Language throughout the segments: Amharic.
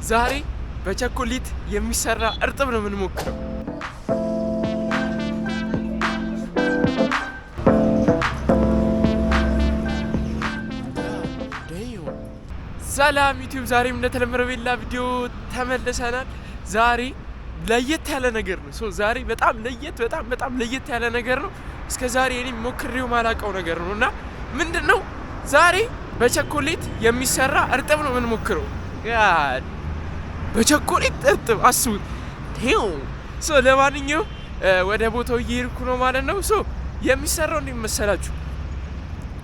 ዛሬ በቸኮሌት የሚሰራ እርጥብ ነው የምንሞክረው። ሰላም ዩቲዩብ፣ ዛሬም እንደተለመደው በሌላ ቪዲዮ ተመልሰናል። ዛሬ ለየት ያለ ነገር ነው። ዛሬ በጣም ለየት ያለ ነገር ነው። እስከ ዛሬ እኔ ሞክሬው ማላውቀው ነገር ነው እና ምንድነው? ዛሬ በቸኮሌት የሚሰራ እርጥብ ነው የምንሞክረው። በቸኮሌት እርጥብ አስቡት። ለማንኛውም ወደ ቦታው እየሄድኩ ነው ማለት ነው። የሚሰራው እንዴት መሰላችሁ?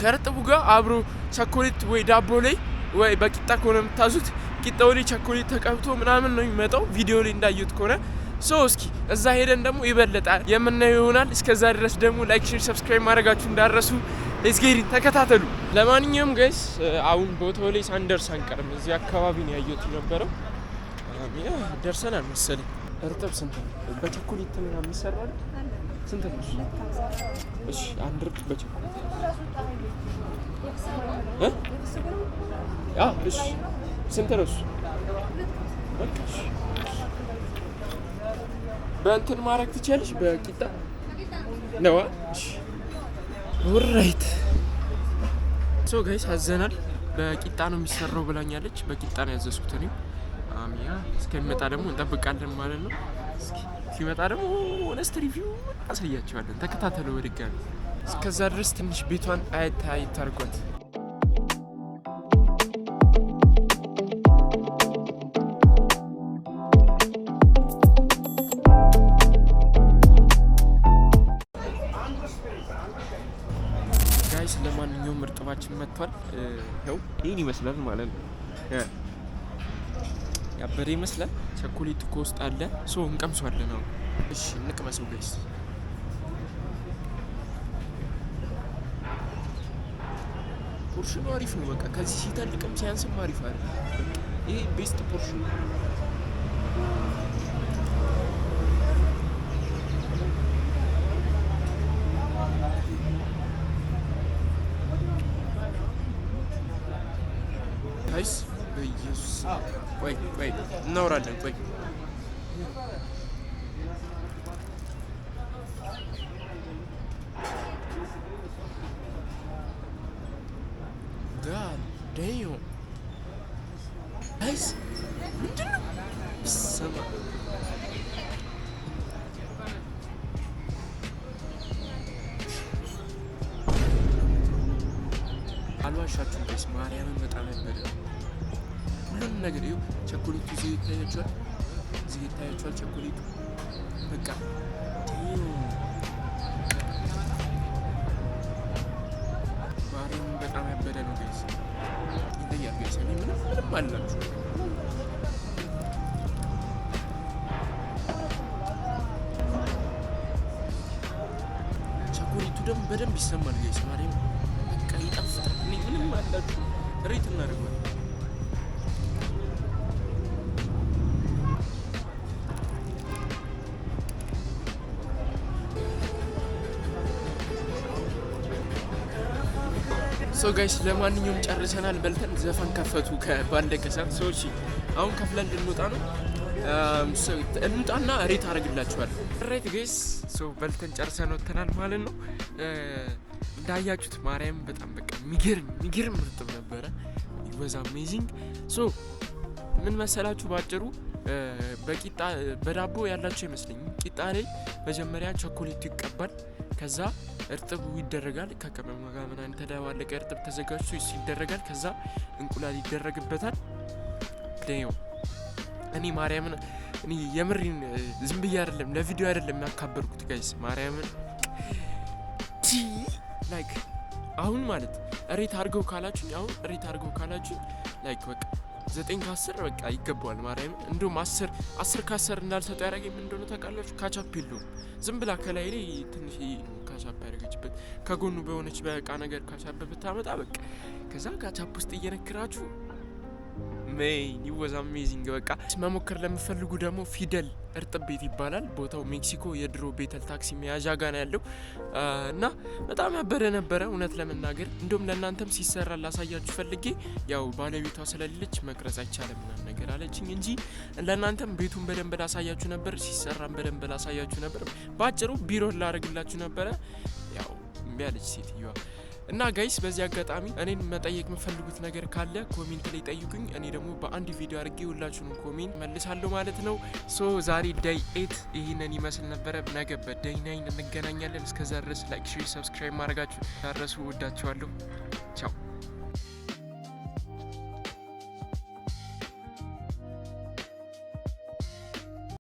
ከእርጥቡ ጋር አብሮ ቸኮሌት ወይ ዳቦ ላይ ወይ በቂጣ ከሆነ የምታዙት ቂጣው ላይ ቸኮሌት ተቀብቶ ምናምን ነው የሚመጣው፣ ቪዲዮ ላይ እንዳዩት ከሆነ። እስኪ እዛ ሄደን ደግሞ ይበለጣ የምናየው ይሆናል። እስከዛ ድረስ ደግሞ ላይክ፣ ሼር፣ ሰብስክራይብ ማድረጋችሁ እንዳረሱ። እስኪ ተከታተሉ። ለማንኛውም ጋይስ አሁን ቦታው ላይ ሳንደርስ አንቀርም። እዚህ አካባቢ ነው ያየሁት የነበረው። ደርሰናል መሰለኝ። እርጥብ ስንት ነው? በቸኮሌት ምናምን የሚሰራው ስንት ነው? እሺ አንድ እርጥብ በቸኮሌት እሺ ስንት ነው እሱ? እሺ በእንትን ማድረግ ትችያለሽ? በቂጣ ነው። እሺ ኦልራይት። ጋይስ አዘናል። በቂጣ ነው የሚሰራው ብላኛለች። በቂጣ ነው ያዘዝኩት እኔ። እስከሚመጣ ደግሞ እንጠብቃለን ማለት ነው። ሲመጣ ደግሞ ሆነስት ሪቪው አሳያቸዋለን። ተከታተሉ በድጋሚ። እስከዛ ድረስ ትንሽ ቤቷን አየት አድርጓት። ጋይስ ለማንኛውም እርጥባችን መጥቷል። ይኸው ይህን ይመስላል ማለት ነው። ያበደ ይመስላል። ቸኮሌት እኮ ውስጥ አለ። እንቀምሷለን ነው። እሺ እንቅመሰው ጋይስ። ፖርሽኑ አሪፍ ነው። በቃ ከዚህ ሲተልቅም ሲያንስም አሪፍ አለ። ይሄ ቤስት ፖርሽን ነው። ጋይስ በኢየሱስ ቆይ እናወራለን። ቆይ ጋድ ዳም ጋይስ ምንድነው? ሰማ አልዋሻችሁም ጋይስ፣ ማርያምን በጣም ያበደ ሁሉም ነገር ይኸው። ቸኮሌቱ እዚህ ይታያችኋል። ቸኮሌቱ በቃ ማርያምን በጣም ያበደ ነው ጋይስ። ይለያል ጋይስ። እኔ ምንም አላችሁ። ቸኮሌቱ ደግሞ በደንብ ይሰማል ጋይስ። ማርያምን በቃ ይጣፍጣል። እኔ ምንም አላችሁ። ሬት እናደርጋለን። ጋይስ ለማንኛውም ጨርሰናል። በልተን ዘፈን ከፈቱ ከባለቀ ሰዓት። አሁን ከፍለን እንወጣ ነው። እንውጣና ሬት አደርግላችኋለሁ። ሬት ጋይስ በልተን ጨርሰን ወጥተናል ማለት ነው። እንዳያችሁት ማርያም በጣም በቃ የሚገርም እርጥብ ነበረ። ወዛ አሜዚንግ። ምን መሰላችሁ? ባጭሩ በቂጣ በዳቦ ያላችሁ አይመስለኝም። ቂጣ ላይ መጀመሪያ ቸኮሌቱ ይቀባል። ከዛ እርጥቡ ይደረጋል። ከቅመም ጋር ምናምን ተደባለቀ እርጥብ ተዘጋጅቶ ይደረጋል። ከዛ እንቁላል ይደረግበታል። እኔ ማርያምን የምሪን ዝም ብዬ አይደለም ለቪዲዮ አይደለም ያካበርኩት ጋይስ። ማርያምን ላይክ አሁን ማለት ሬት አድርገው ካላችሁኝ ላይክ በቃ 9 ከ10 በቃ ይገባዋል። ማርያምን እንደውም 10 ከ10 እንዳልሰጠው ያደረገኝ ምን እንደሆነ ታውቃላችሁ? ካቻፕ የለውም። ዝም ብላ ከላይ ላይ ትንሽ ካቻፕ ያደረገችበት ከጎኑ በሆነች በቃ ነገር ካቻፕ ብታመጣ በቃ ከዛ ካቻፕ ውስጥ እየነክራችሁ ሜን it was amazing በቃ መሞከር ለምፈልጉ ደግሞ ፊደል እርጥብ ቤት ይባላል ቦታው ሜክሲኮ የድሮ ቤተል ታክሲ መያዣ ጋር ያለው እና በጣም ያበረ ነበረ እውነት ለመናገር እንደውም ለእናንተም ሲሰራ ላሳያችሁ ፈልጌ ያው ባለቤቷ ስለሌለች መቅረጽ አይቻልም ምናምን ነገር አለችኝ እንጂ ለእናንተም ቤቱን በደንብ ላሳያችሁ ነበር ሲሰራም በደንብ ላሳያችሁ ነበር ባጭሩ ቢሮ ላደርግላችሁ ነበረ ያው እምቢ አለች ሴትዮዋ እና ጋይስ በዚህ አጋጣሚ እኔን መጠየቅ የምፈልጉት ነገር ካለ ኮሜንት ላይ ጠይቁኝ እኔ ደግሞ በአንድ ቪዲዮ አድርጌ ሁላችሁንም ኮሜንት መልሳለሁ ማለት ነው ሶ ዛሬ ዳይ 8 ይሄንን ይመስል ነበር ነገ በዳይ 9 እንገናኛለን እስከዛ ድረስ ላይክ ሼር ሰብስክራይብ ማድረጋችሁ ታረሱ ወዳችኋለሁ